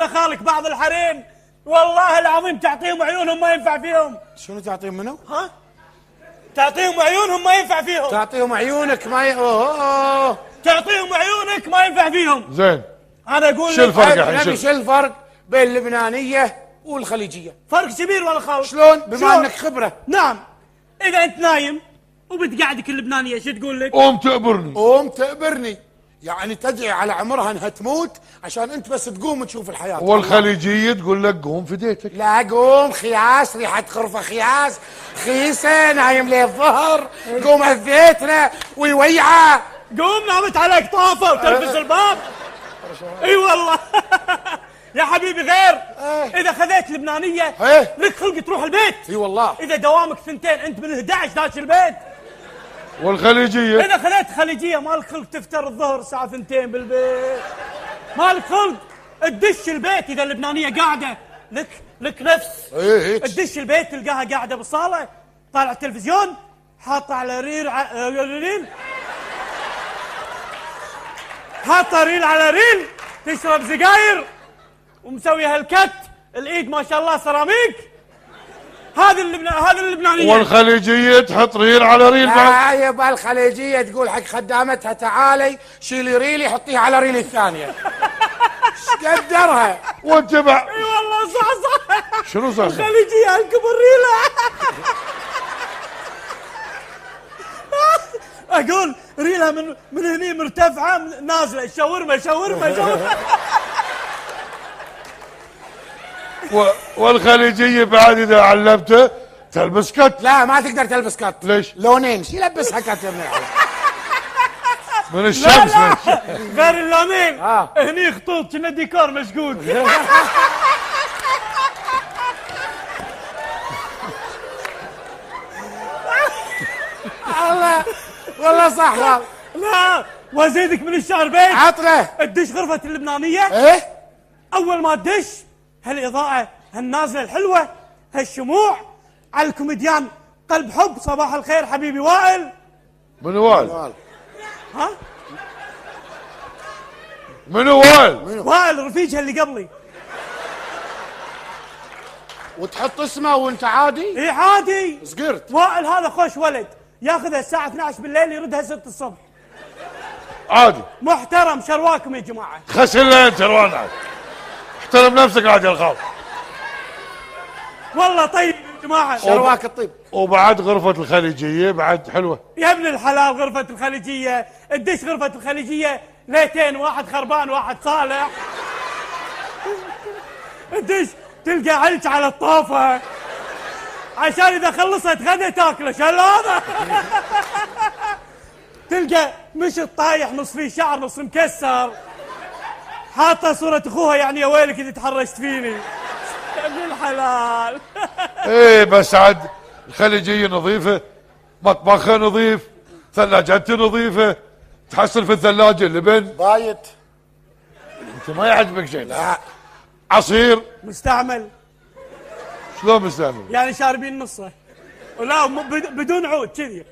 دخالك بعض الحريم والله العظيم تعطيهم عيونهم ما ينفع فيهم. شنو تعطيهم منو؟ ها؟ تعطيهم عيونهم ما ينفع فيهم. تعطيهم عيونك ما أوه. تعطيهم عيونك ما ينفع فيهم. زين انا اقول شو الفرق الحين؟ شو الفرق بين اللبنانيه والخليجيه؟ فرق كبير ولا خالص؟ شلون؟ بما انك خبره. نعم. اذا انت نايم وبتقعدك اللبنانيه شو تقول لك؟ قوم تقبرني. قوم تقبرني، يعني تدعي على عمرها انها تموت عشان انت بس تقوم تشوف الحياه. والخليجيه تقول لك قوم فديتك. لا قوم خياس، ريحه غرفه خياس خيسه، نايم ليه الظهر، قوم اذيتنا ويويعه. قوم نامت عليك طافه وتلبس الباب. اي والله. يا حبيبي غير اذا خذيت لبنانيه لك خلق تروح البيت. اي والله. اذا دوامك ثنتين انت من 11 داش البيت. والخليجيه اذا خذيت خليجيه مالك خلق تفتر الظهر الساعه 2 بالبيت. مالك خلق تدش البيت. اذا اللبنانيه قاعده لك نفس. تدش البيت تلقاها قاعده بالصاله طالع التلفزيون حاطه على ريل حاطه ريل على ريل تشرب سجاير ومسوي هالكت الايد ما شاء الله سيراميك. هذا اللبنانيه. والخليجيه تحط ريل على ريل. لا يبا الخليجيه تقول حق خدامتها تعالي شيلي ريلي حطيها على ريلي الثانيه. ايش قدرها؟ واتبع. اي والله صح. شنو صح؟ الخليجيه انكبر ريله. اقول ريلها من هني مرتفعه نازله شاورما. والخليجيه بعد اذا علمته تلبس كت. لا ما تقدر تلبس كت. ليش؟ لونين شو يلبسها كت من الشمس. غير اللونين. هني خطوط كنا ديكور مشقود. الله والله صح. لا وازيدك من الشعر بيت. عطله تدش غرفه اللبنانيه. اول ما تدش هالاضاءه هالنازله الحلوه هالشموع على الكوميديان قلب حب صباح الخير حبيبي وائل. منو وائل؟ ها؟ منو وائل؟ وائل رفيجها اللي قبلي. وتحط اسمه وانت عادي؟ اي عادي. صقرت. وائل هذا خوش ولد ياخذها الساعه 12 بالليل يردها 6 الصبح. عادي. محترم شرواكم يا جماعه. خسر له انت شروان. احترم نفسك عاد يا الخال. والله طيب يا جماعه. شرواك الطيب. وبعد غرفه الخليجيه بعد حلوه. يا ابن الحلال غرفه الخليجيه تدش غرفه الخليجيه ليتين واحد خربان واحد صالح. تدش تلقى علج على الطوفه عشان اذا خلصت غدا تاكله. شو هذا؟ تلقى مشط طايح نص فيه شعر نص مكسر حاطه صوره اخوها يعني يا ويلك اذا تحرشت فيني. يا ابن الحلال. ايه بس عاد الخليجيه نظيفه، مطبخها نظيف، ثلاجتها نظيفه، تحصل في الثلاجه لبن بايت. انت ما يعجبك شيء؟ لا. عصير مستعمل. شلون مستعمل؟ يعني شاربين نصه ولا بدون عود كذي.